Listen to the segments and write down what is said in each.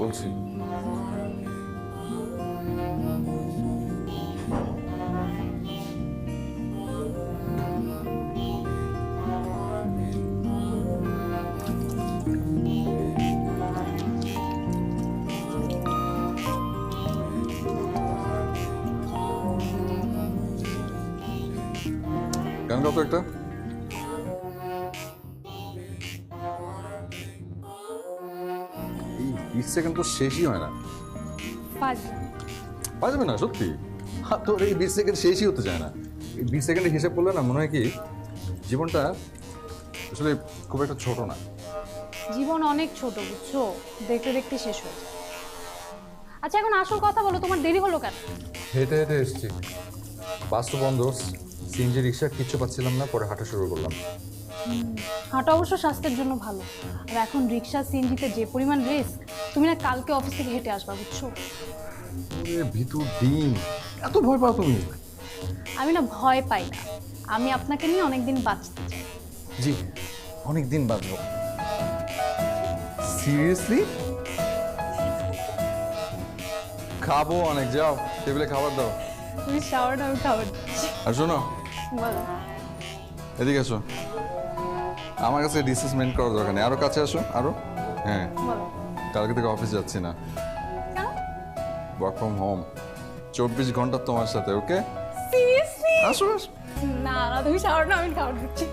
বলছি। গান গাও তো একটা। এই 20 সেকেন্ড তো শেষই হয় না। পারবে না সত্যি। তোর এই 20 সেকেন্ড শেষই হতে চায় না। এই 20 সেকেন্ডের হিসাব করলে না মনে হয় কি জীবনটা আসলে খুব একটা ছোট না। জীবন অনেক ছোট, বুঝছো? দেখতে দেখতে শেষ হয়ে যায়। আচ্ছা, এখন আসল কথা বলো, তোমার দেরি হলো কেন? হেঁটে হেঁটে এসছি, বাস তো বন্ধ, সিএনজি রিক্সা কিচ্ছু পাচ্ছিলাম না, পরে হাঁটা শুরু করলাম। হাঁটা অবশ্য স্বাস্থ্যের জন্য ভালো, আর এখন রিক্সা সিএনজিতে যে পরিমাণ রিস্ক, তুমি না কালকে অফিস থেকে হেঁটে আসবা, বুঝছো? ওরে ভিতর ডিম, এত ভয় পাও তুমি? আমি না ভয় পাই না, আমি আপনাকে নিয়ে অনেকদিন বাঁচতে চাই। জি, অনেক দিন বাঁচবো। সিরিয়াসলি? খাবো অনেক, যাও টেবিলে খাবার দাও। তুমি শাওয়ার না, আমি খাবার দিচ্ছি। আর শোনো, বলো। এদিকে আসো, আমার কাছে ডিসেসমেন্ট করার দরকার নেই, আরো কাছে আসো আরো। হ্যাঁ, বলো। কালকে থেকে অফিস যাচ্ছি না, কেন? ওয়ার্ক ফ্রম হোম, 24 ঘন্টা তোমার সাথে। ওকে, সিরিয়াসলি? আসো আসো। না না, তুমি শাওয়ার না, আমি খাবার দিচ্ছি।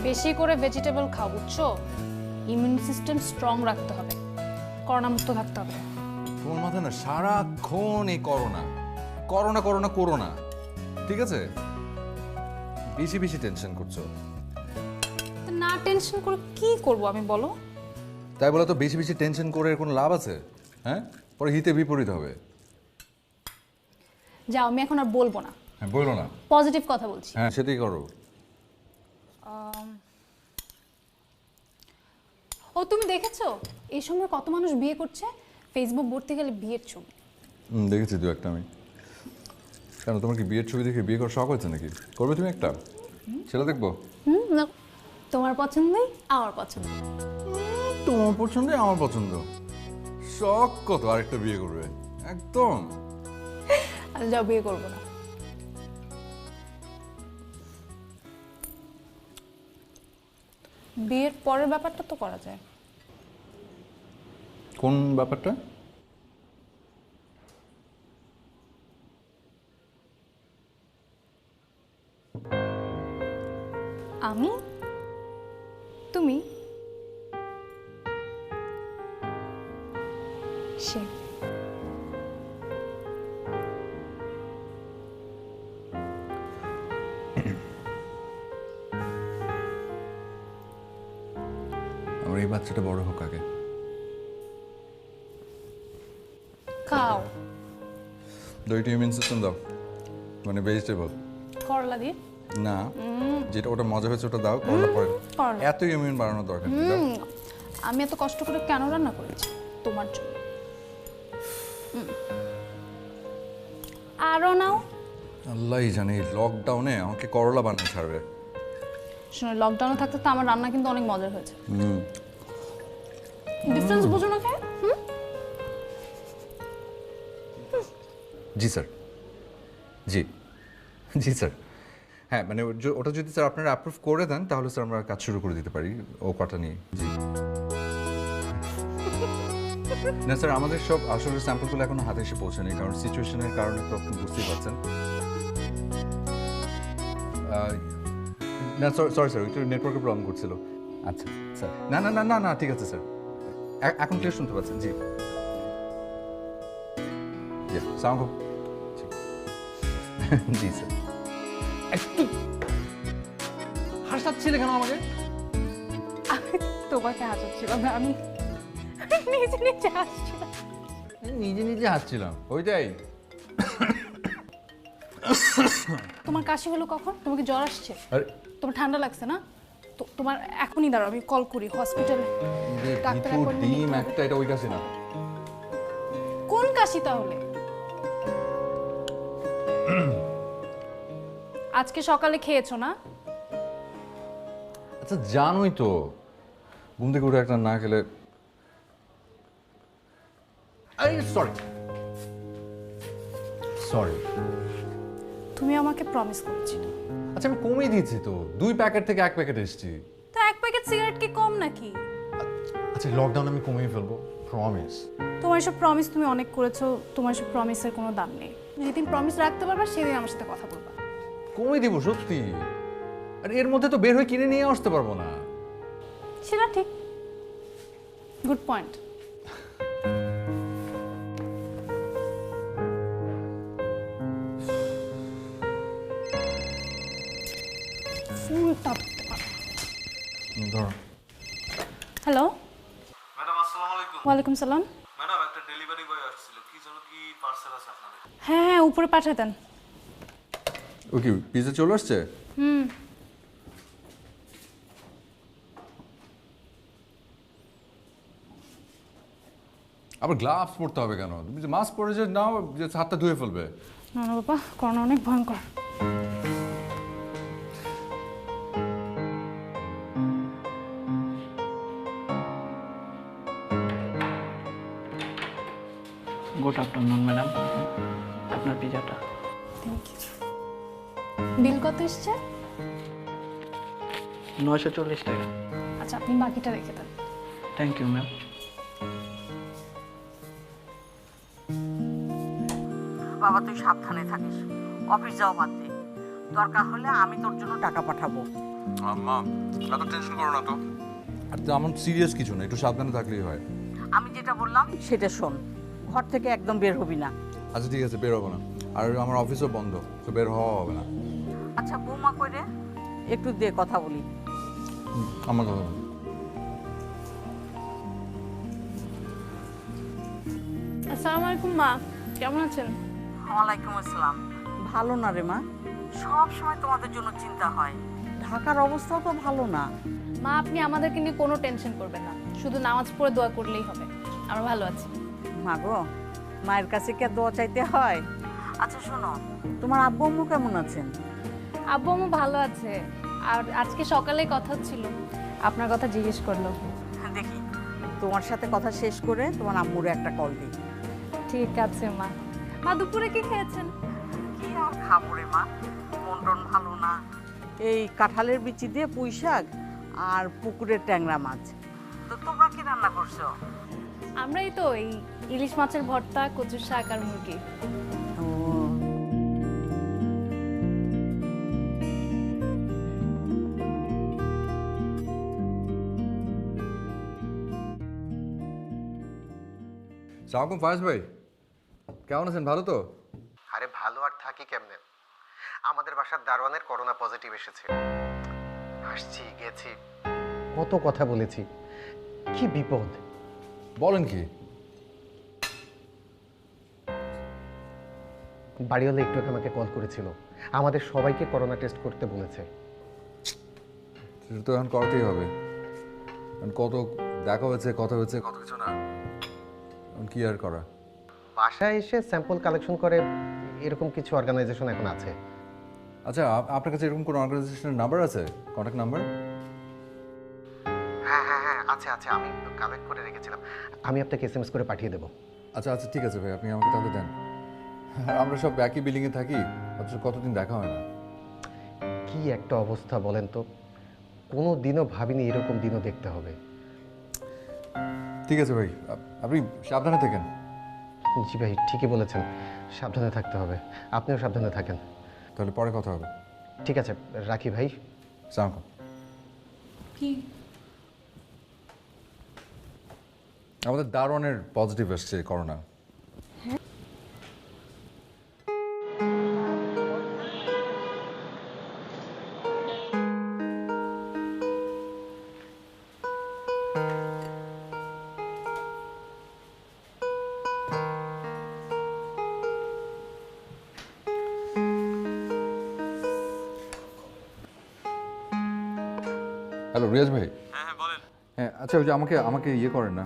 বেশি করে ভেজিটেবল খাও, বুঝছো? ইমিউন সিস্টেম স্ট্রং রাখতে হবে, করোনা মুক্ত থাকতে হবে। তোমার মাথায় না সারাক্ষণ এই করোনা করোনা করোনা করোনা, ঠিক আছে? বেশি বেশি টেনশন করছো। তো না টেনশন করে কি করব আমি, বলো? তাই বলে তো বেশি বেশি টেনশন করে এর কোনো লাভ আছে? হ্যাঁ, পরে হিতে বিপরীত হবে। যাও, আমি এখন আর বলবো না, হ্যাঁ, বলো না। পজিটিভ কথা বলছি। হ্যাঁ, সেটাই করো। ও, তুমি দেখেছো এই সময় কত মানুষ বিয়ে করছে? ফেসবুক ভর্তি গেলে বিয়ের ছবি। দেখেছি দু একটা আমি। কেন, তোমার কি বিয়ের ছবি দেখে বিয়ে করার শখ হয়েছে নাকি? করবে তুমি একটা? সেটা দেখবো। না, তোমার পছন্দই আমার পছন্দ। তোমার পছন্দ আমার পছন্দ, শখ কত আরেকটা বিয়ে করবে? একদম। আর যাও, বিয়ে করবো না। বিয়ের পরের ব্যাপারটা তো করা যায়। কোন ব্যাপারটা? আমি, তুমি, সে। আমার এই বাচ্চাটা বড় হোক আগে। খাও। দুইটা ইমিউন সিস্টেম দাও, মানে ভেজিটেবল। করলা দিয়ে। না, যেটা ওটা মজা হয়েছে ওটা দাও, করলা পরে। করলা। এত ইমিউন বাড়ানোর দরকার নেই, দাও। আমি এত কষ্ট করে কেন রান্না করেছি তোমার জন্য? আরো নাও। আল্লাহই জানে এই লকডাউনে আমাকে করলা বানিয়ে ছাড়বে। শোনো, লকডাউনে থাকতে তো আমার রান্না কিন্তু অনেক মজার হয়েছে। ডিফারেন্স বুঝো না কে? জি স্যার, জি জি স্যার। হ্যাঁ, মানে ওটা যদি স্যার আপনারা অ্যাপ্রুভ করে দেন তাহলে স্যার আমরা কাজ শুরু করে দিতে পারি ও কটা নিয়ে। জি না স্যার, আমাদের সব আসলে স্যাম্পলগুলো এখনো হাতে এসে পৌঁছায়নি, কারণ সিচুয়েশনের কারণে তো আপনি বুঝতেই পারছেন। না সরি স্যার, একটু নেটওয়ার্কের প্রবলেম করছিল। আচ্ছা স্যার, না না না না না ঠিক আছে স্যার, এখন ক্লিয়ার শুনতে পাচ্ছেন? জি সাউন্ড জি স্যার। একটু হাসাচ্ছিলে কেন আমাকে? আমি তোমাকে হাসাচ্ছিলাম না, আমি নিজে নিজে হাসছিলাম। নিজে নিজে হাসছিলাম, ওইটাই। তোমার কাশি হলো কখন? তোমাকে জ্বর আসছে? আরে তোমার ঠান্ডা লাগছে না? তো তোমার এখনই দাঁড়াও, আমি কল করি হসপিটালে। ডাক্তার appointment ডিম নিতে হবে। একটা, এটা ওই কাছে না। কোন কাশি তাহলে? আজকে সকালে খেয়েছো না? আচ্ছা জানোই তো, ঘুম থেকে উঠে একটা না খেলে সরি সরি। তুমি আমাকে প্রমিস করেছিলে। আচ্ছা আমি কমিয়ে দিয়েছি তো, 2 প্যাকেট থেকে 1 প্যাকেট এসেছি। তো 1 প্যাকেট সিগারেট কি কম নাকি? আচ্ছা লকডাউন আমি কমিয়ে ফেলবো, প্রমিস। তোমার এসব প্রমিস তুমি অনেক করেছো, তোমার এসব প্রমিসের কোনো দাম নেই। যেদিন প্রমিস রাখতে পারবা সেদিন আমার সাথে কথা বলবা। কমিয়ে দিব সত্যি। আর এর মধ্যে তো বের হয়ে কিনে নিয়ে আসতে পারবো না। সেটা ঠিক, গুড পয়েন্ট। ধরো। হ্যালো, ম্যাডাম আসসালামু আলাইকুম। ওয়ালাইকুম সালাম। ম্যাডাম একটা ডেলিভারি বয় আসছিল, কি যেন কি পার্সেল আছে আপনাদের? হ্যাঁ হ্যাঁ, উপরে পাঠিয়ে দেন। ওকে, পিজা চলে আসছে? হুম। আবার গ্লাভস পরতে হবে কেন? তুমি যে মাস্ক পরে যে নাও, যে হাতটা ধুয়ে ফেলবে। না না বাবা, করোনা অনেক ভয়ঙ্কর। গুড আফটারনুন ম্যাডাম, আপনার পিজাটা। Thank you. বিল কত এসছে? 940 টাকা। আচ্ছা, আপনি বাকিটা রেখে দেন। Thank you ma'am. বাবা তুই সাবধানে থাকিস, অফিস যাও বাদ দে। দরকার হলে আমি তোর জন্য টাকা পাঠাবো। আম্মা এত টেনশন করো না তো। আর তো এমন সিরিয়াস কিছু না, একটু সাবধানে থাকলেই হয়। আমি যেটা বললাম সেটা শোন, ঘর থেকে একদম বের হবি না। আচ্ছা ঠিক আছে, বের হবো না। আর আমার অফিসও বন্ধ, তো বের হওয়া হবে না। আচ্ছা বৌমা কই রে, একটু দে কথা বলি। আমার কথা বলো। আসসালামু আলাইকুম মা, কেমন আছেন? ওয়ালাইকুম আসসালাম। ভালো না রে মা, সব সময় তোমাদের জন্য চিন্তা হয়। ঢাকার অবস্থাও তো ভালো না। মা, আপনি আমাদেরকে নিয়ে কোনো টেনশন করবেন না, শুধু নামাজ পড়ে দোয়া করলেই হবে। আমরা ভালো আছি। মা গো, মায়ের কাছে কি আর দোয়া চাইতে হয়? আচ্ছা শোনো, তোমার আব্বু আম্মু কেমন আছেন? আব্বু আম্মু ভালো আছে। আর আজকে সকালে কথা ছিল, আপনার কথা জিজ্ঞেস করলো। দেখি তোমার সাথে কথা শেষ করে তোমার আম্মুরে একটা কল দিই। ঠিক আছে মা। মা, দুপুরে কি খেয়েছেন? কি আর খাবো রে মা, মন টন ভালো না। এই কাঁঠালের বিচি দিয়ে পুঁই শাক আর পুকুরের ট্যাংরা মাছ। তো তোমরা কি রান্না করছো? আমরাই তো এই ইলিশ মাছের ভর্তা, কচুর শাক আর মুরগি। ও সালামালাইকুম ফায়েজ ভাই, কেমন আছেন? ভালো তো? আরে ভালো আর থাকি কেমনে, আমাদের বাসার দারোয়ানের করোনা পজিটিভ এসেছে। আসছি গেছি, কত কথা বলেছি, কি বিপদ। বলেন কি? বাড়িওয়ালা একটু আগে আমাকে কল করেছিল, আমাদের সবাইকে করোনা টেস্ট করতে বলেছে। সেটা তো এখন করতেই হবে, কারণ কত দেখা হয়েছে, কথা হয়েছে, কত কিছু না। এখন কি আর করা? বাসায় এসে স্যাম্পল কালেকশন করে এরকম কিছু অর্গানাইজেশন এখন আছে। আচ্ছা আপনার কাছে এরকম কোনো অর্গানাইজেশনের নাম্বার আছে, কন্ট্যাক্ট নাম্বার? হ্যাঁ হ্যাঁ হ্যাঁ আছে আছে, আমি কালেক্ট করে রেখেছিলাম, আমি আপনাকে এসএমএস করে পাঠিয়ে দেবো। আচ্ছা আচ্ছা ঠিক আছে ভাই, আপনি আমাকে তাহলে দেন। আর আমরা সব একই বিল্ডিংয়ে থাকি, অথচ কতদিন দেখা হয় না। কি একটা অবস্থা বলেন তো, কোনো দিনও ভাবিনি এরকম দিনও দেখতে হবে। ঠিক আছে ভাই, আপনি সাবধানে থাকেন। জি ভাই, ঠিকই বলেছেন, সাবধানে থাকতে হবে, আপনিও সাবধানে থাকেন। তাহলে পরে কথা হবে। ঠিক আছে, রাখি ভাই। সালাম। কি? আমাদের দারোয়ানের পজিটিভ আসছে করোনা। হ্যালো রিয়াজ ভাই। হ্যাঁ হ্যাঁ বলেন। হ্যাঁ আচ্ছা, ওই যে আমাকে আমাকে ইয়ে করেন না,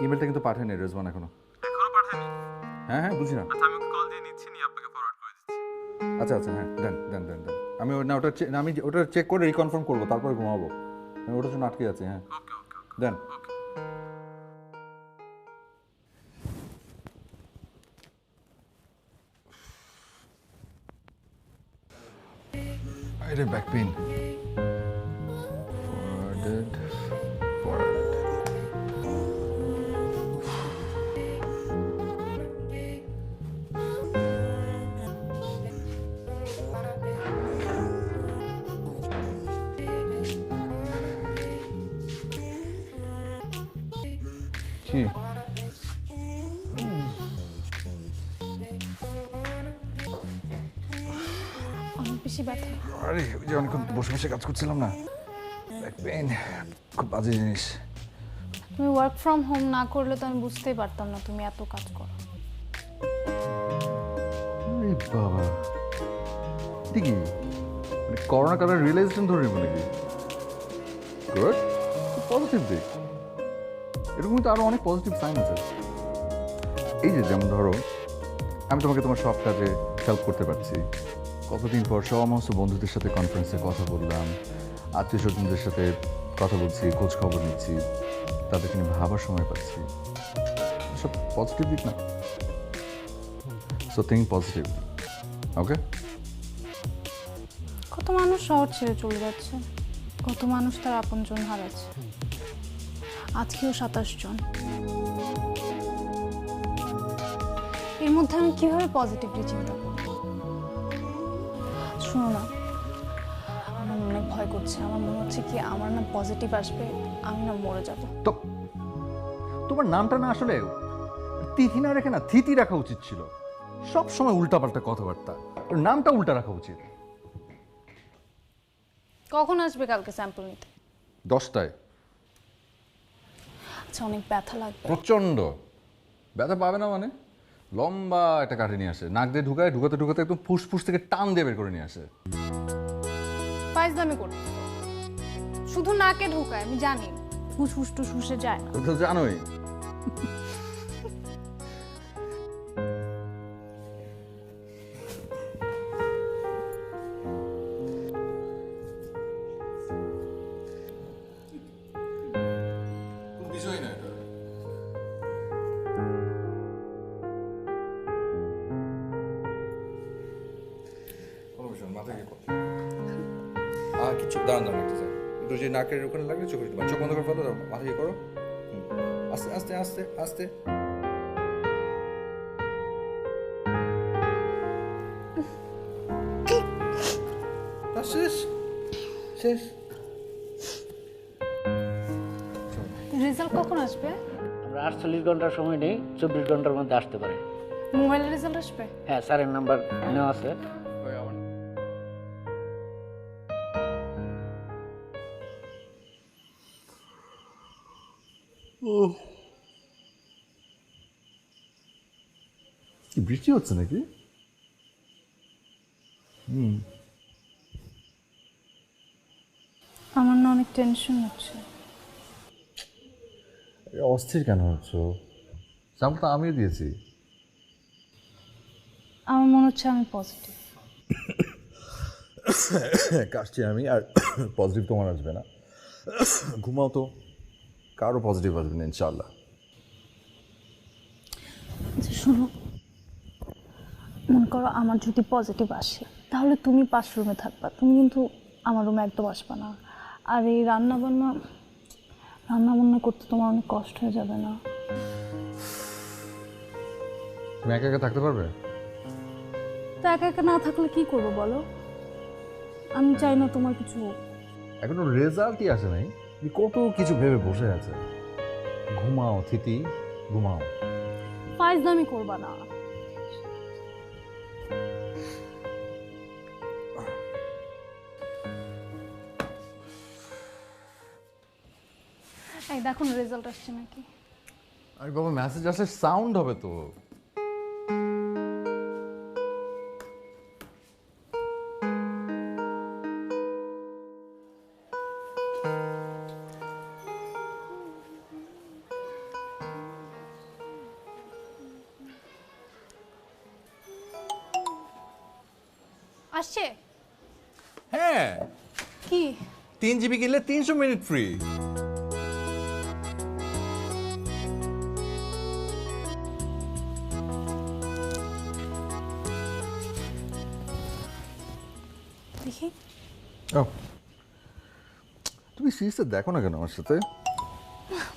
ইমেলটা কিন্তু পাঠায়নি রেজওয়ান এখনো। এখনো পাঠায়নি? হ্যাঁ হ্যাঁ বুঝি না। আচ্ছা আমি ওকে কল দিয়ে নিচ্ছি, নিয়ে আপনাকে ফরওয়ার্ড করে দিচ্ছি। আচ্ছা আচ্ছা হ্যাঁ, দেন দেন দেন দেন। আমি না ওটা আমি ওটা চেক করে রিকনফার্ম করবো, তারপরে ঘুমাবো। আমি ওটার জন্য আটকে আছি। হ্যাঁ ওকে ওকে ওকে দেন। ওকে। এটা ব্যাক পেইন কি অনেক বেশি ব্যথা। আরে ওই যে অনেকক্ষণ বসে বসে কাজ করছিলাম না, ব্যাক পেইন খুব বাজে জিনিস। তুমি ওয়ার্ক ফ্রম হোম না করলে তো আমি বুঝতেই পারতাম না তুমি এত কাজ করো। আরে বাবা, ঠিকই মানে করোনা কালের রিয়েলাইজেশন ধরে নেবো নাকি? গুড, পজিটিভ দিক। এরকম তো আরো অনেক পজিটিভ সাইন আছে। এই যে যেমন ধরো, আমি তোমাকে তোমার সব কাজে হেল্প করতে পারছি। কতদিন পর সমস্ত বন্ধুদের সাথে কনফারেন্সে কথা বললাম, আত্মীয় স্বজনদের সাথে কথা বলছি, খোঁজ খবর নিচ্ছি, তাদেরকে নিয়ে ভাবার সময় পাচ্ছি। সব পজিটিভ দিক না? সো থিঙ্ক পজিটিভ, ওকে? কত মানুষ শহর ছেড়ে চলে যাচ্ছে, কত মানুষ তার আপনজন হারাচ্ছে। আজকেও 27 জন। এর মধ্যে আমি কিভাবে পজিটিভলি চিন্তা করব? শোনো না, আমার অনেক ভয় করছে। আমার মনে হচ্ছে কি আমার না পজিটিভ আসবে, আমি না মরে যাব। তো তোমার নামটা না আসলে তিথি না রেখে না থিতি রাখা উচিত ছিল। সব সময় উল্টাপাল্টা কথাবার্তা, ওর নামটা উল্টা রাখা উচিত। কখন আসবে কালকে স্যাম্পল নিতে? 10টায়। আচ্ছা, অনেক ব্যথা লাগবে। প্রচন্ড ব্যথা পাবে না মানে? লম্বা একটা কাঠি নিয়ে আসে, নাক দিয়ে ঢুকায়, ঢুকাতে ঢুকাতে একদম ফুসফুস থেকে টান দিয়ে বের করে নিয়ে আসে। ফাইজলামি করতে শুধু নাকে ঢুকায়, আমি জানি ফুসফুস টুসফুসে যায় না। তুমি তো জানোই। বিষয় না এটা। কোনো বিষয় না, মাথায় কি করো? কিছু দাঁড়ান দাঁড়ান একটা সেকেন্ড। একটু যে নাকের ওখানে লাগলে চোখে দিতে চোখ বন্ধ করে ফেলো, দাও মাথায় কি করো? আস্তে আস্তে আস্তে আস্তে। শেষ শেষ। রেজাল্ট কখন আসবে? আমরা 48 ঘন্টার সময় নেই, 24 ঘন্টার মধ্যে আসতে পারে। মোবাইলের রেজাল্ট আসবে? হ্যাঁ, স্যারের নাম্বার নেওয়া আছে। কি বৃষ্টি হচ্ছে নাকি? আমার না অনেক টেনশন হচ্ছে। অস্থির কেন হচ্ছে? স্যাম্পল তো আমিও দিয়েছি। আমার মনে হচ্ছে আমি পজিটিভ। কাশছি আমি, আর পজিটিভ তোমার আসবে না। ঘুমাও তো, কারো পজিটিভ আসবে না ইনশাল্লাহ। আচ্ছা শোনো, মনে করো আমার যদি পজিটিভ আসে তাহলে তুমি 5 রুমে থাকবা, তুমি কিন্তু আমার রুমে একদম আসবা না। আর এই রান্না বান্না করতে তোমার অনেক কষ্ট হয়ে যাবে না? তুমি একা একা থাকতে পারবে? তো একা একা না থাকলে কি করবো বলো? আমি চাই না তোমার কিছু হোক। এখনো রেজাল্টই আসে নাই, কত কিছু ভেবে বসে আছে। ঘুমাও থিতি, ঘুমাও। ফাইজলামি করবা না। এই দেখুন রেজাল্ট আসছে নাকি? আরে বাবা, মেসেজ আসলে সাউন্ড হবে তো। আসছে? হ্যাঁ, কি 3 GB কিনলে 300 মিনিট ফ্রি। দেখি তুমি সিরিজটা দেখো না কেন আমার সাথে?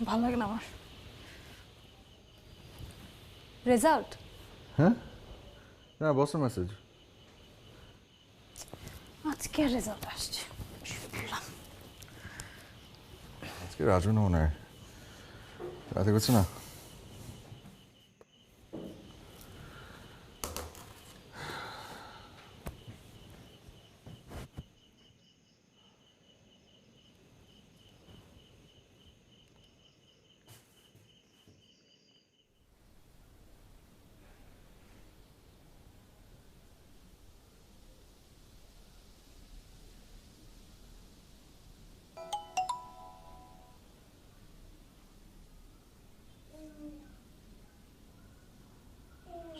ভালো লাগে না আমার। রেজাল্ট? হ্যাঁ হ্যাঁ, বসের মেসেজ। আজকে রেজাল্ট আসছে, শুয়ে পড়লাম। আজকে রাজু না মনে হয় রাতে করছে না।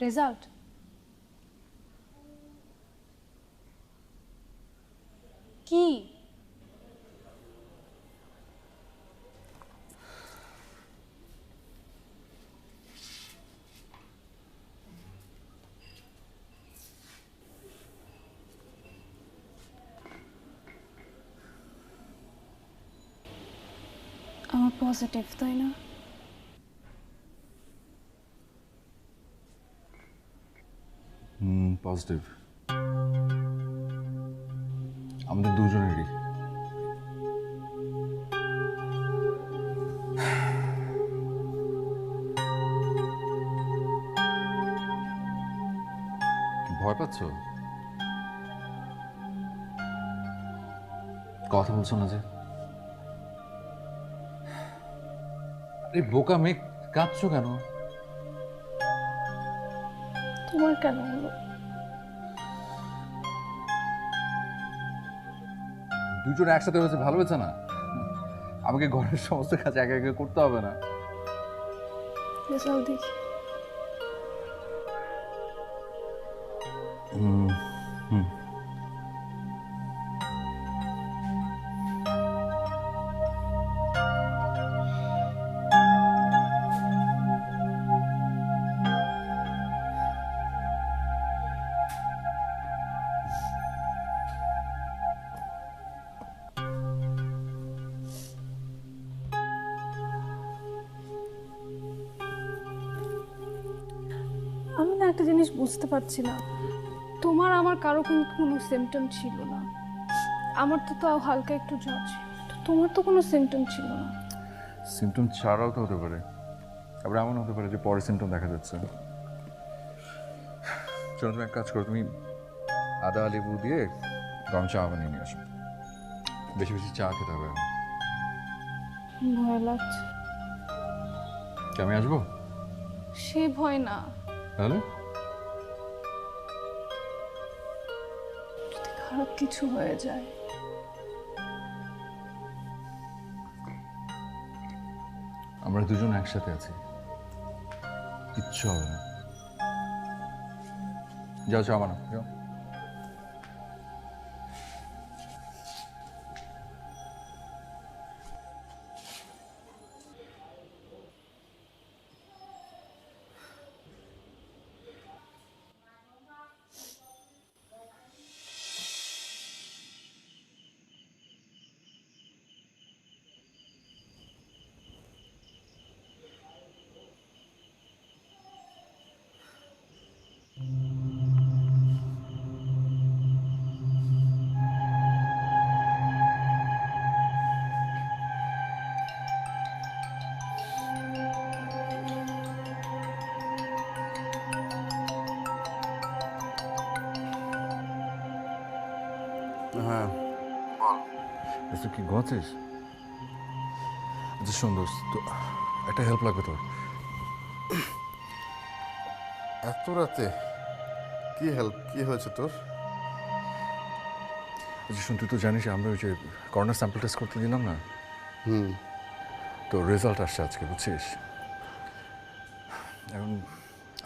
রেজাল্ট? কি? আমার পজিটিভ, তাই না? পজিটিভ আমাদের দুজনেরই। ভয় পাচ্ছ? কথা বলছো না যে? আরে বোকা মেয়ে, কাঁদছো কেন? তোমার কেন হলো? দুজন একসাথে হয়েছে, ভালো হয়েছে না? আমাকে ঘরের সমস্ত কাজ একা একা করতে হবে না। রেজাল্ট দেখি। আমি না একটা জিনিস বুঝতে পারছি না, তোমার আমার কারো কিন্তু কোনো সিমটম ছিল না। আমার তো তাও হালকা একটু জ্বর ছিল, তো তোমার তো কোনো সিমটম ছিল না। সিমটম ছাড়াও তো হতে পারে, আবার এমন হতে পারে যে পরে সিমটম দেখা যাচ্ছে। চলো তুমি এক কাজ করো, তুমি আদা লেবু দিয়ে গরম চা বানিয়ে নিয়ে আসো। বেশি বেশি চা খেতে হবে এখন। ভয় লাগছে। কি আমি আসবো? সে ভয় না, তাহলে যদি খারাপ কিছু হয়ে যায়। আমরা দুজন একসাথে আছি, কিচ্ছু হবে না। যাও চা বানাও, যাও। হ্যাঁ তুই কি ঘুমাচ্ছিস? আচ্ছা শোন দোস্ত, তো একটা হেল্প লাগবে তোর। এত রাতে কি হেল্প, কি হয়েছে তোর? আচ্ছা শোন, তুই তো জানিস আমরা ওই যে করোনা স্যাম্পল টেস্ট করতে দিলাম না, তো রেজাল্ট আসছে আজকে, বুঝছিস? এখন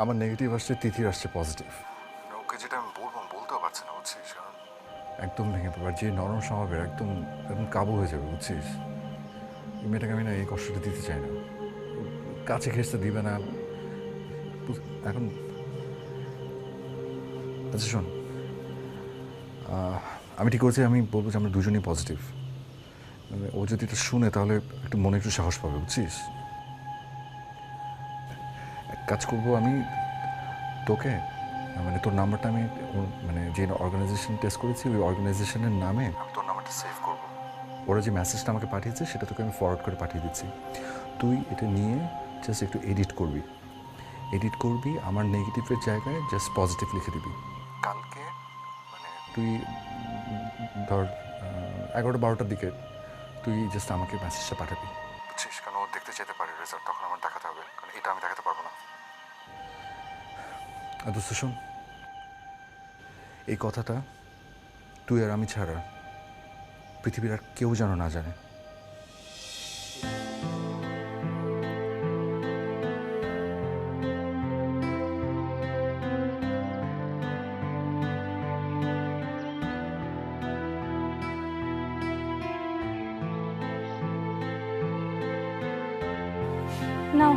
আমার নেগেটিভ আসছে, তিথির আসছে পজিটিভ। ওকে যেটা আমি বলবো বলতেও পারছি না, বুঝছিস? কারণ একদম ভেঙে পড়বে, আর যে নরম স্বভাবের একদম একদম কাবু হয়ে যাবে, বুঝছিস? এই মেয়েটাকে আমি না এই কষ্টটা দিতে চাই না, কাছে ঘেঁচতে দিবে না এখন। আচ্ছা শোন, আমি ঠিক করেছি, আমি বলবো যে আমরা দুজনেই পজিটিভ, মানে ও যদি এটা শুনে তাহলে একটু মনে একটু সাহস পাবে, বুঝছিস? এক কাজ করবো আমি, তোকে মানে তোর নাম্বারটা আমি মানে যে অর্গানাইজেশন টেস্ট করেছি ওই অর্গানাইজেশনের নামে আমি তোর নাম্বারটা সেভ করবো। ওরা যে মেসেজটা আমাকে পাঠিয়েছে সেটা তোকে আমি ফরওয়ার্ড করে পাঠিয়ে দিচ্ছি। তুই এটা নিয়ে জাস্ট একটু এডিট করবি, আমার নেগেটিভের জায়গায় জাস্ট পজিটিভ লিখে দিবি। কালকে মানে তুই ধর 11-12টার দিকে তুই জাস্ট আমাকে মেসেজটা পাঠাবি, বুঝছিস? কারণ ও দেখতে চাইতে পারে রেজাল্ট, তখন আমার দেখাতে হবে, কারণ এটা আমি দেখাতে পারবো না। আর দোস্ত শোন, এই কথাটা তুই আর আমি ছাড়া পৃথিবীর আর কেউ যেন না জানে। নাও।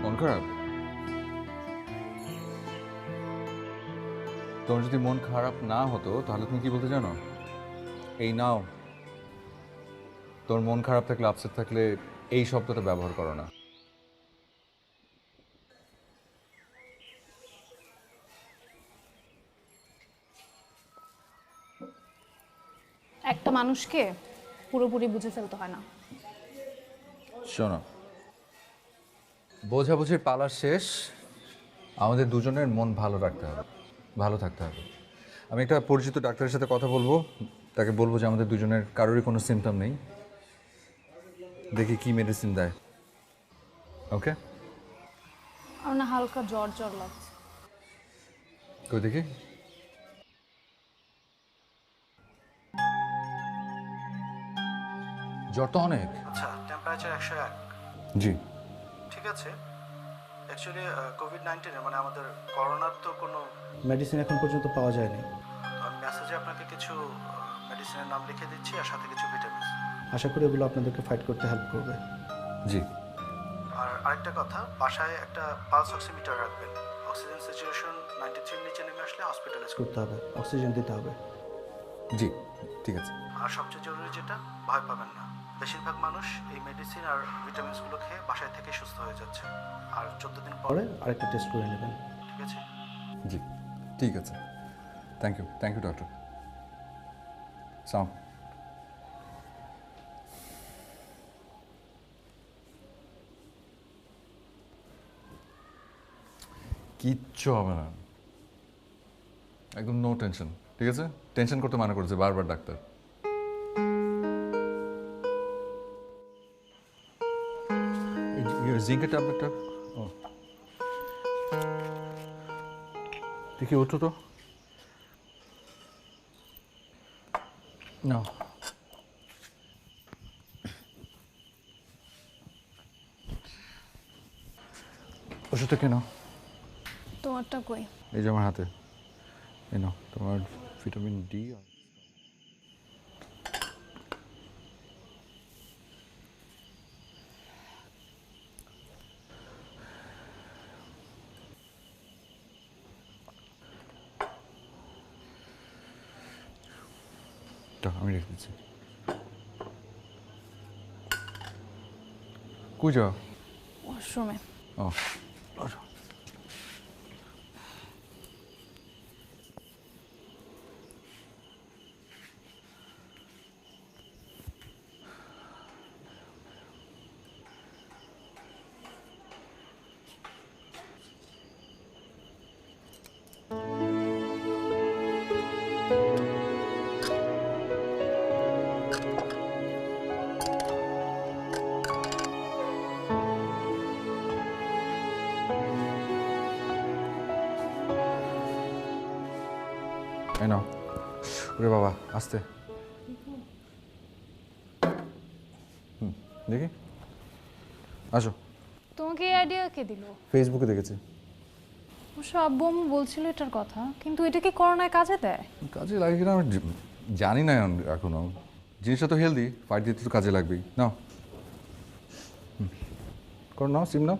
মন খারাপ? তোমার যদি মন খারাপ না হতো তাহলে তুমি কি বলতে জানো? এই নাও। তোর মন খারাপ থাকলে, আপসেট থাকলে এই শব্দটা ব্যবহার করো না। একটা মানুষকে পুরোপুরি বুঝে ফেলতে হয় না। শোনো, বোঝাবুঝির পালা শেষ, আমাদের দুজনের মন ভালো রাখতে হবে, ভালো থাকতে হবে। আমি একটা পরিচিত ডাক্তারের সাথে কথা বলবো, তাকে বলবো যে আমাদের দুজনের কারোরই কোনো সিমটম নেই, দেখি কি মেডিসিন দেয়। ওকে? আমার না হালকা জ্বর জ্বর লাগছে। কই দেখি। জ্বর তো অনেক। আচ্ছা, টেম্পারেচার 101। জি। ঠিক আছে। অ্যাকচুয়ালি কোভিড-19 মানে আমাদের করোনার তো কোনো মেডিসিন এখন পর্যন্ত পাওয়া যায়নি। আমি মেসেজে আপনাকে কিছু মেডিসিনের নাম লিখে দিচ্ছি আর সাথে কিছু ভিটামিন। আশা করি এগুলো আপনাদেরকে ফাইট করতে হেল্প করবে। জি। আর আরেকটা কথা, বাসায় একটা পালস অক্সিমিটার রাখবেন। অক্সিজেন স্যাচুরেশন 93 নিচে নেমে আসলে হসপিটালাইজ করতে হবে, অক্সিজেন দিতে হবে। জি, ঠিক আছে। আর সবচেয়ে জরুরি যেটা, ভয় পাবেন না। বেশিরভাগ মানুষ এই মেডিসিন আর ভিটামিনসগুলো খেয়ে বাসায় থেকে সুস্থ হয়ে যাচ্ছে। আর 14 দিন পরে পরে আরেকটা টেস্ট করে নেবেন। ঠিক আছে? জি, ঠিক আছে। Thank you doctor. সালাম। কিচ্ছু হবে না, একদম নো টেনশন, ঠিক আছে? টেনশন করতে মানা করেছে বারবার ডাক্তার। জিঙ্কের ট্যাবলেটটা ও দেখি, ওঠো তো না। ওষুধটা কেন? তোমারটা কই? এই যে আমার হাতে, এই নাও তোমার ভিটামিন ডি। আমি রেখে দিচ্ছি। কই যাও? ওয়াশরুমে। ও এই নাও। ওরে বাবা, আস্তে। দেখি, আসো। তোমাকে এই আইডিয়া কে দিল? ফেসবুকে দেখেছি। অবশ্য আব্বু আম্মু বলছিল এটার কথা, কিন্তু এটা কি করোনায় কাজে দেয়? কাজে লাগে কিনা আমি জানি না এখনো। জিনিসটা তো হেলদি, ফাইট দিতে তো কাজে লাগবেই। নাও, করো, নাও সিম নাও।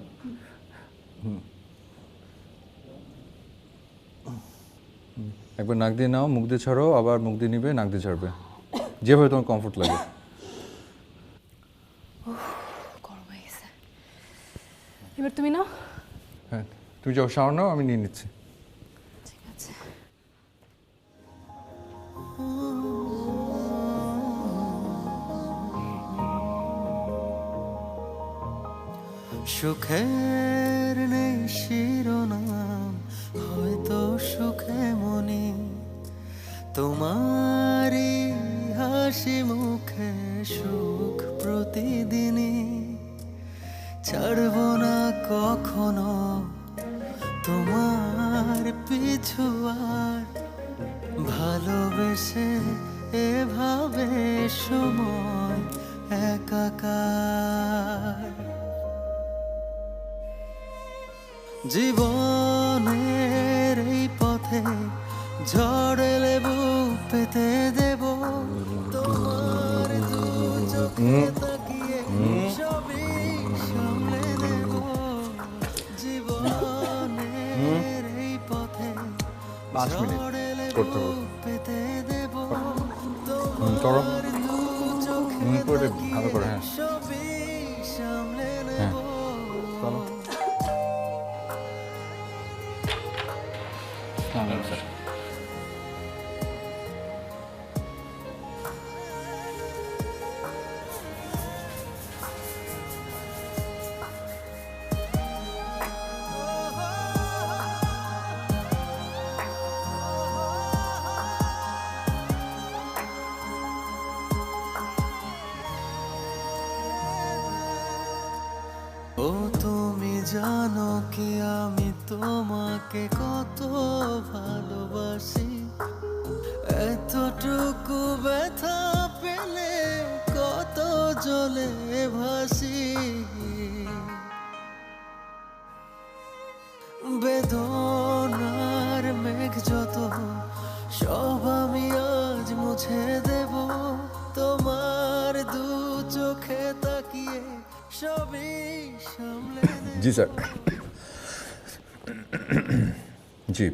একবার নাক দিয়ে নাও, মুখ দিয়ে ছাড়ো, আবার মুখ দিয়ে নিবে, নাক দিয়ে ছাড়বে, যেভাবে তোমার কমফোর্ট লাগে। গরম হয়ে গেছে। এবার তুমি নাও। হ্যাঁ, তুমি যাও শাওয়ার নাও, আমি নিয়ে নিচ্ছি। ঠিক আছে। সুখের নেই শিরোনাম, হয়তো সুখে মনি তোমারই হাসি মুখে সুখ প্রতিদিনই। ছাড়ব না কখনো তোমার পিছু আর, ভালোবেসে এভাবে সময় একাকার। জীবনের এই পথে ঝড় এলে বুক পেতে দেব, তোমার দু চোখে তাকিয়ে সবই সামলে নেব। জীবনের এই পথে 5 মিনিট ঝড় এলে করতে হবে। বুক পেতে দেব, করো। তোমার দু চোখে করে ভালো করে, তাকিয়ে হ্যাঁ। সবই সামলে হ্যাঁ, নেব। চলো। স্যার। ও তুমি জানো কি আমি তোমাকে কত ভালোবাসি, এতটুকু ব্যথা পেলে কত জলে ভাসি। বেদনার মেঘ যত সব আমি আজ মুছে দেব, তোমার দু চোখে তাকিয়ে সবই সামলে নেব। জি স্যার। জি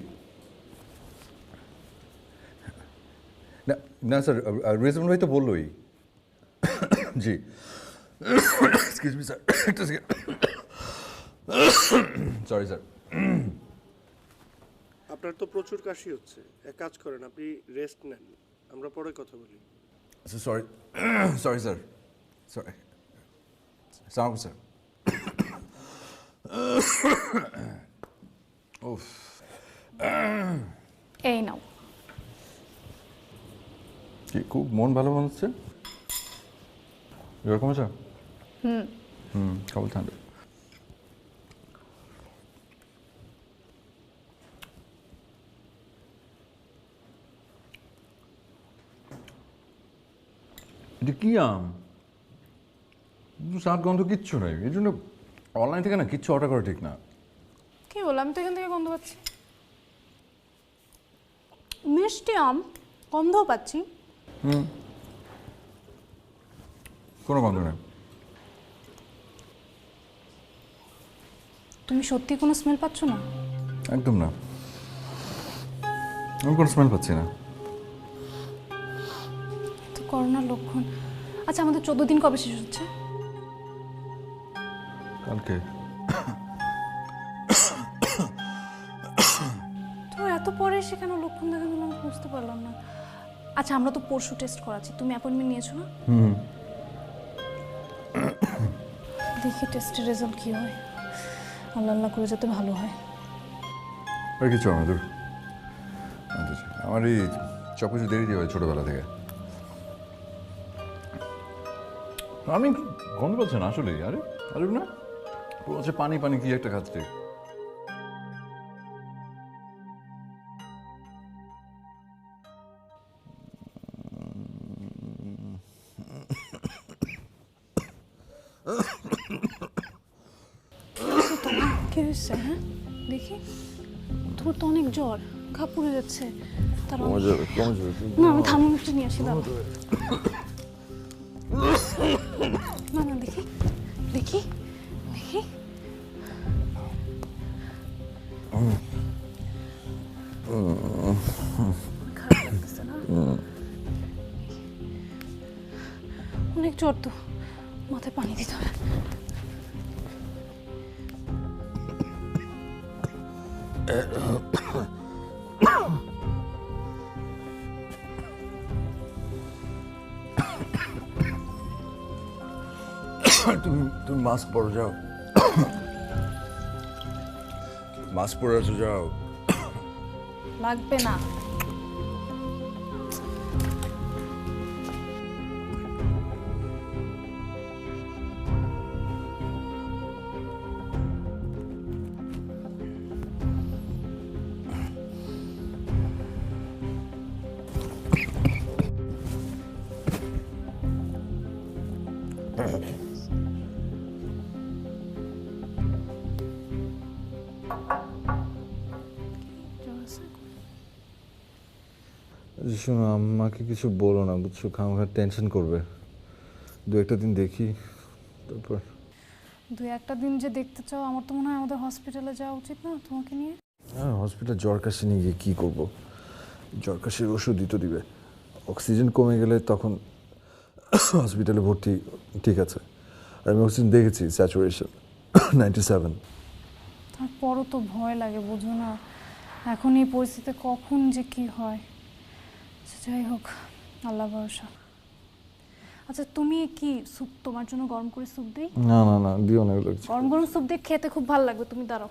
না না স্যার, রিজওয়ান ভাই তো বললোই। জি এক্সকিউজ মি স্যার, একটা সেকেন্ড। Sorry sir. আপনার তো প্রচুর কাশি হচ্ছে, এক কাজ করেন আপনি রেস্ট নেন, আমরা পরে কথা বলি। Sorry sorry sir, sorry. সালাম স্যার। উফ। এই নাও। কি খুব মন ভালো মনে হচ্ছে? জ্বর কমেছে? কেবল ঠান্ডা। এটা কি আম? স্বাদ গন্ধ কিচ্ছু নাই, এই জন্য অনলাইন থেকে না কিচ্ছু অর্ডার করা ঠিক না। কি বললাম, আমি তো এখান থেকে গন্ধ পাচ্ছি। মিষ্টি আম, গন্ধও পাচ্ছি। কোনো গন্ধ নেই। তুমি সত্যি কোনো স্মেল পাচ্ছ না? একদম না, আমি কোনো স্মেল পাচ্ছি না। তো করোনার লক্ষণ। আচ্ছা, আমাদের 14 দিন কবে শেষ হচ্ছে? কালকে। তো এত পরে এসে কেন লক্ষণ দেখা দিল আমি বুঝতে পারলাম না। আচ্ছা, আমরা তো পরশু টেস্ট করাচ্ছি, তুমি অ্যাপয়েন্টমেন্ট নিয়েছো না? দেখি টেস্টের রেজাল্ট কি হয়। আল্লাহ আল্লাহ করে যাতে ভালো হয়। আর কিছু আমাদের আমার এই সব কিছু দেরি দিয়ে হয় ছোটোবেলা থেকে। আমি গন্ধ পাচ্ছি না আসলে। আরে আরে না, হচ্ছে পানি পানি কি একটা খাচ্ছে। কি হয়েছে? হ্যাঁ দেখি, তোর তো অনেক জ্বর, ঘা পুড়ে যাচ্ছে। না, আমি থার্মোমিটার নিয়ে আসি, দাঁড়া। না না, দেখি দেখি দেখি। জ্বর তো, মাথায় পানি দিতে হবে। তুমি মাস্ক পরো, যাও। মাস্ক পরে আছো, যাও। লাগবে না। শোনো, আমাকে কিছু বলো না, বুঝছো? খামাখা টেনশন করবে। 2-1 দিন দেখি, তারপর। 2-1 দিন যে দেখতে চাও, আমার তো মনে হয় আমাদের হসপিটালে যাওয়া উচিত না তোমাকে নিয়ে। হ্যাঁ, হসপিটাল জ্বর কাশি নিয়ে গিয়ে কী করবো? জ্বর কাশির ওষুধই তো দিবে। অক্সিজেন কমে গেলে তখন হসপিটালে ভর্তি, ঠিক আছে। আর আমি অক্সিজেন দেখেছি, স্যাচুরেশন 97। তারপরও তো ভয় লাগে, বুঝো না? এখন এই পরিস্থিতিতে কখন যে কি হয়। যাই হোক, আল্লাহ ভরসা। আচ্ছা, তুমি কি স্যুপ, তোমার জন্য গরম করে স্যুপ দিই? না না না, দিও না। গরম গরম স্যুপ দিয়ে খেতে খুব ভালো লাগবে, তুমি দাঁড়াও।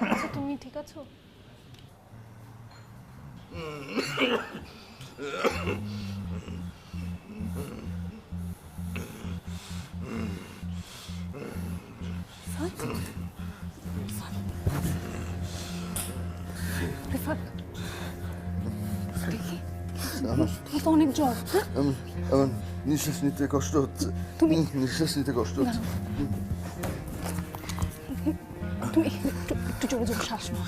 আচ্ছা, তুমি ঠিক আছো? তো অনেক জ্বর। আমার নিঃশ্বাস নিতে কষ্ট হচ্ছে। তুমি নিঃশ্বাস নিতে কষ্ট হচ্ছে। তুমি একটু জোরে জোরে শ্বাস নাও।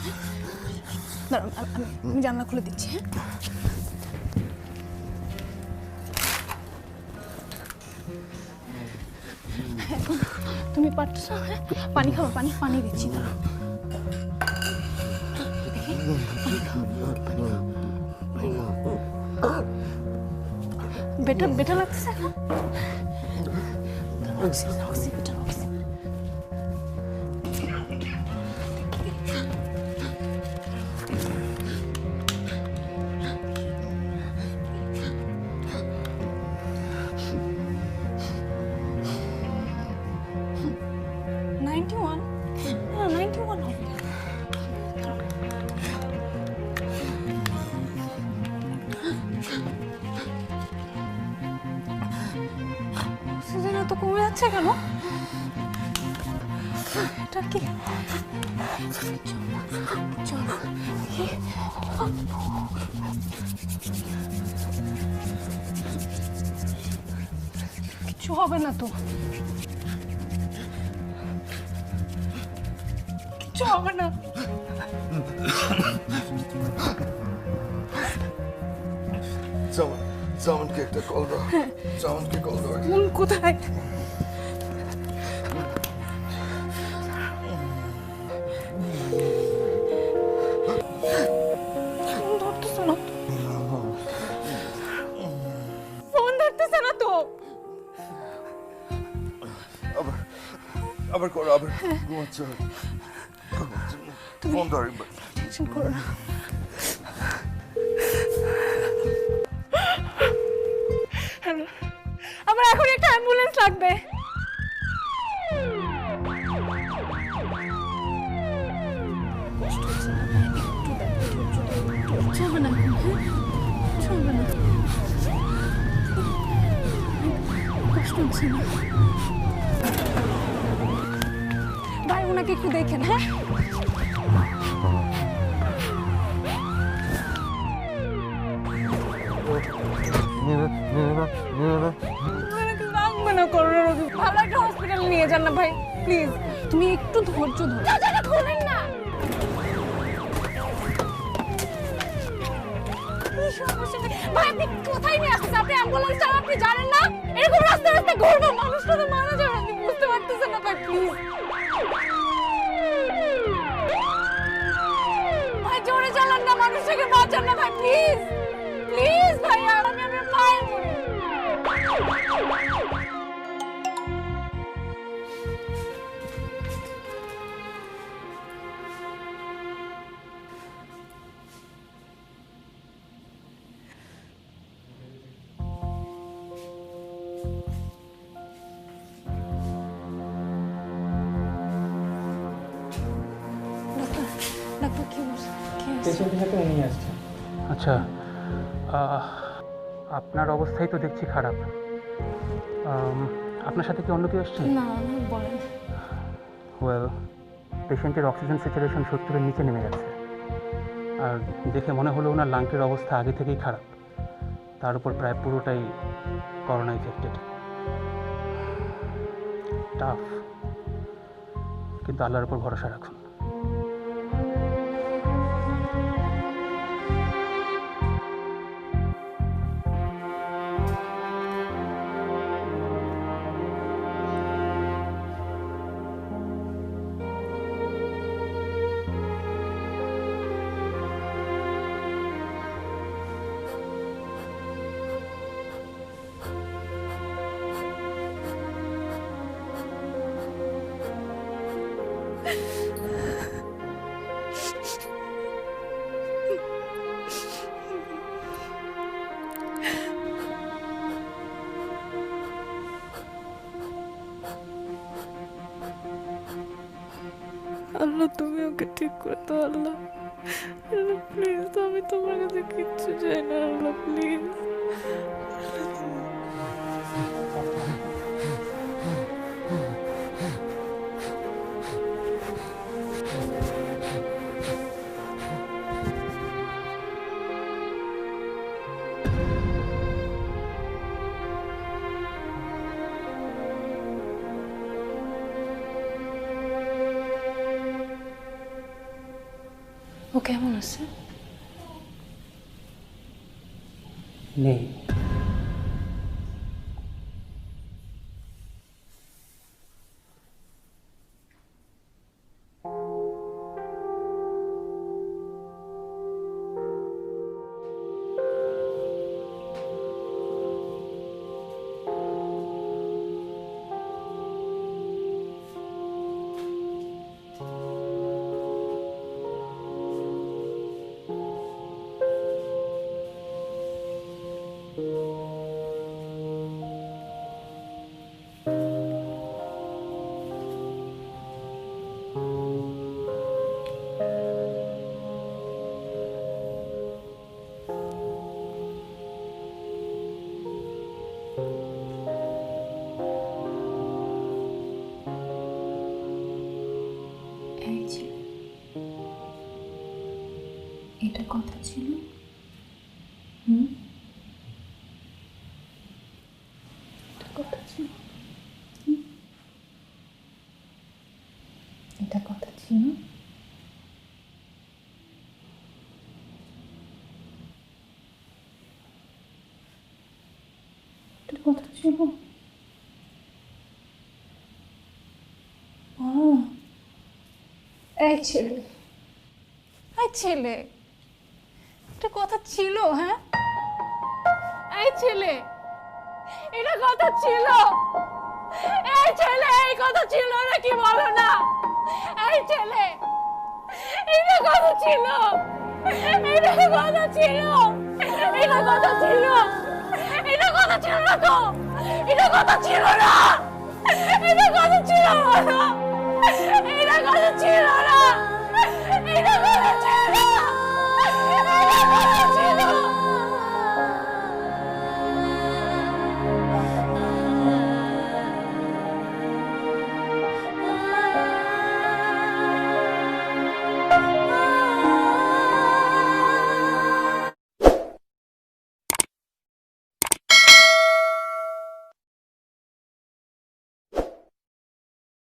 দাঁড়াও, আমি জানলা খুলে দিচ্ছি। হ্যাঁ, এখন তুমি পারছো? হ্যাঁ, পানি খাও, পানি দিচ্ছি। দাঁড়াও, দেখি, বেটার লাগতেছে এখন? অক্সিজেন। অক্সিজেন এত কমে যাচ্ছে কেন? এটা কি? কিছু হবে না তো, কিছু হবে না। জামানকে একটা কল দাও। জামানকে কল দাও। মন কোথায়? ফোন ধরতেছে না তো। আবার করো, আবার ঘুমাচ্ছে। ফোন ধর। টেনশন করো না। হ্যালো, আমার এখন একটা অ্যাম্বুলেন্স লাগবে। চলবে না, চলবে না, কষ্ট হচ্ছে না। ভাই, ওনাকে একটু দেখেন। হ্যাঁ, হাসপাতালে নিয়ে যান না ভাই প্লিজ, তুমি একটু ধৈর্য ধরো। দরজাটা খোলেন না। ভাই আপনি কোথায় নিয়ে আসছেন? আপনি অ্যাম্বুলেন্স চালান, আপনি জানেন না এরকম রাস্তায় রাস্তায় ঘুরবো, মানুষটা তো মারা যাবে, আপনি বুঝতে পারতেছেন না ভাই প্লিজ। ভাই জোরে চালান না, মানুষটাকে বাঁচান না ভাই প্লিজ প্লিজ ভাই, আর আমি আপনার পায়ে পড়ি। ডাক্তার কি বলছে? পেশেন্টটাকে নিয়ে আসছে। আচ্ছা, আপনার অবস্থাই তো দেখছি খারাপ। আপনার সাথে কি অন্য কেউ এসছে? না না বলেন। ওয়েল, পেশেন্টের অক্সিজেন স্যাচুরেশন 70-এর নিচে নেমে গেছে, আর দেখে মনে হলো ওনার লাংকের অবস্থা আগে থেকেই খারাপ, তার উপর প্রায় পুরোটাই করোনা ইনফেক্টেড। টাফ, কিন্তু আল্লাহর উপর ভরসা রাখুন। আল্লাহ তুমি ওকে ঠিক করে দাও আল্লাহ, প্লিজ আমি তোমার কাছে কিচ্ছু চাই না আল্লাহ প্লিজ। ও কেমন আছে? নেই। এটা কথা ছিল? এটা কথা ছিল? এটা কথা ছিল? এটা কথা ছিল? এই ছেলে, এই ছেলে, এটা কথা ছিল? হ্যাঁ এই ছেলে, এটা কথা ছিল? এই ছেলে, এই কথা ছিল নাকি বলো না? এই ছেলে, এটা কথা ছিল? এটা কথা ছিল? এটা কথা ছিল? এটা কথা ছিল না তো? এটা কথা ছিল না? এটা কথা ছিল না? এটা কথা ছিল না? এটা কথা ছিল না? এটা কথা